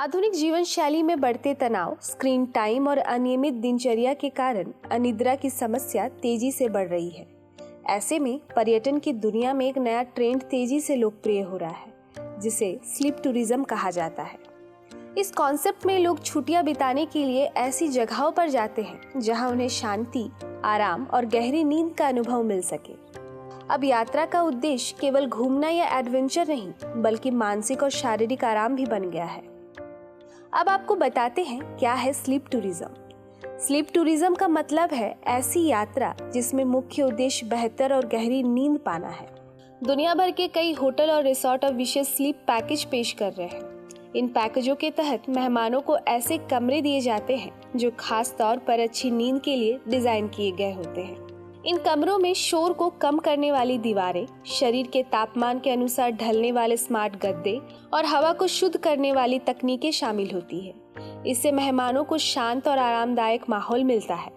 आधुनिक जीवन शैली में बढ़ते तनाव, स्क्रीन टाइम और अनियमित दिनचर्या के कारण अनिद्रा की समस्या तेजी से बढ़ रही है। ऐसे में पर्यटन की दुनिया में एक नया ट्रेंड तेजी से लोकप्रिय हो रहा है, जिसे स्लीप टूरिज्म कहा जाता है। इस कॉन्सेप्ट में लोग छुट्टियां बिताने के लिए ऐसी जगहों पर जाते हैं जहां उन्हें शांति, आराम और गहरी नींद का अनुभव मिल सके। अब यात्रा का उद्देश्य केवल घूमना या एडवेंचर नहीं, बल्कि मानसिक और शारीरिक आराम भी बन गया है। अब आपको बताते हैं क्या है स्लीप टूरिज्म। स्लीप टूरिज्म का मतलब है ऐसी यात्रा जिसमें मुख्य उद्देश्य बेहतर और गहरी नींद पाना है। दुनिया भर के कई होटल और रिसोर्ट अब विशेष स्लीप पैकेज पेश कर रहे हैं। इन पैकेजों के तहत मेहमानों को ऐसे कमरे दिए जाते हैं जो खास तौर पर अच्छी नींद के लिए डिजाइन किए गए होते हैं। इन कमरों में शोर को कम करने वाली दीवारें, शरीर के तापमान के अनुसार ढलने वाले स्मार्ट गद्दे और हवा को शुद्ध करने वाली तकनीकें शामिल होती है। इससे मेहमानों को शांत और आरामदायक माहौल मिलता है,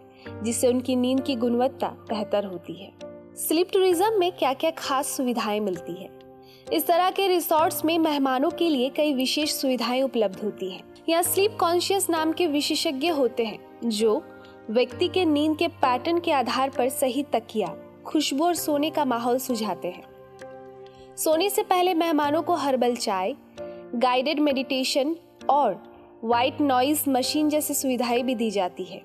जिससे उनकी नींद की गुणवत्ता बेहतर होती है। स्लीप टूरिज्म में क्या क्या खास सुविधाएं मिलती है? इस तरह के रिसोर्ट्स में मेहमानों के लिए कई विशेष सुविधाएं उपलब्ध होती हैं। यहाँ स्लीप कॉन्शियस नाम के विशेषज्ञ होते हैं जो व्यक्ति के नींद के पैटर्न के आधार पर सही तकिया, खुशबू और सोने का माहौल सुझाते हैं। सोने से पहले मेहमानों को हर्बल चाय, गाइडेड मेडिटेशन और व्हाइट नॉइज मशीन जैसी सुविधाएं भी दी जाती है,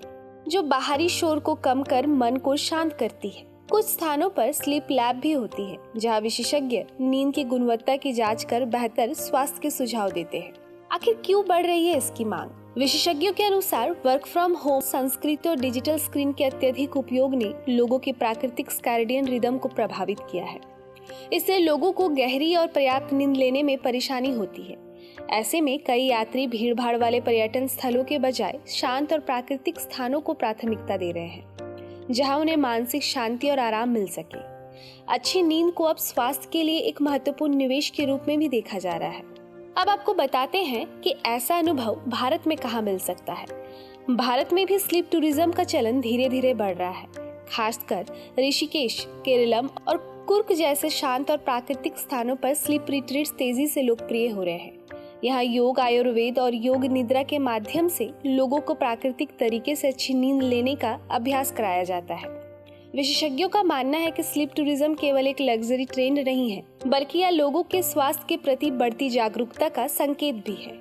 जो बाहरी शोर को कम कर मन को शांत करती है। कुछ स्थानों पर स्लीप लैब भी होती है, जहां विशेषज्ञ नींद की गुणवत्ता की जांच कर बेहतर स्वास्थ्य के सुझाव देते हैं। आखिर क्यों बढ़ रही है इसकी मांग? विशेषज्ञों के अनुसार वर्क फ्रॉम होम, संस्कृति और डिजिटल स्क्रीन के अत्यधिक उपयोग ने लोगों की प्राकृतिक सर्कैडियन रिदम को प्रभावित किया है। इससे लोगों को गहरी और पर्याप्त नींद लेने में परेशानी होती है। ऐसे में कई यात्री भीड़भाड़ वाले पर्यटन स्थलों के बजाय शांत और प्राकृतिक स्थानों को प्राथमिकता दे रहे हैं, जहां उन्हें मानसिक शांति और आराम मिल सके। अच्छी नींद को अब स्वास्थ्य के लिए एक महत्वपूर्ण निवेश के रूप में भी देखा जा रहा है। अब आपको बताते हैं कि ऐसा अनुभव भारत में कहाँ मिल सकता है। भारत में भी स्लीप टूरिज्म का चलन धीरे धीरे बढ़ रहा है। खासकर ऋषिकेश, केरलम और कुर्ग जैसे शांत और प्राकृतिक स्थानों पर स्लीप रिट्रीट्स तेजी से लोकप्रिय हो रहे हैं। यहाँ योग, आयुर्वेद और योग निद्रा के माध्यम से लोगों को प्राकृतिक तरीके से अच्छी नींद लेने का अभ्यास कराया जाता है। विशेषज्ञों का मानना है कि स्लीप टूरिज्म केवल एक लग्जरी ट्रेंड नहीं है, बल्कि यह लोगों के स्वास्थ्य के प्रति बढ़ती जागरूकता का संकेत भी है।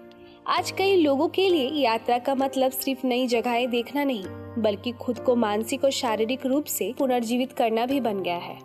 आज कई लोगों के लिए यात्रा का मतलब सिर्फ नई जगहें देखना नहीं, बल्कि खुद को मानसिक और शारीरिक रूप से पुनर्जीवित करना भी बन गया है।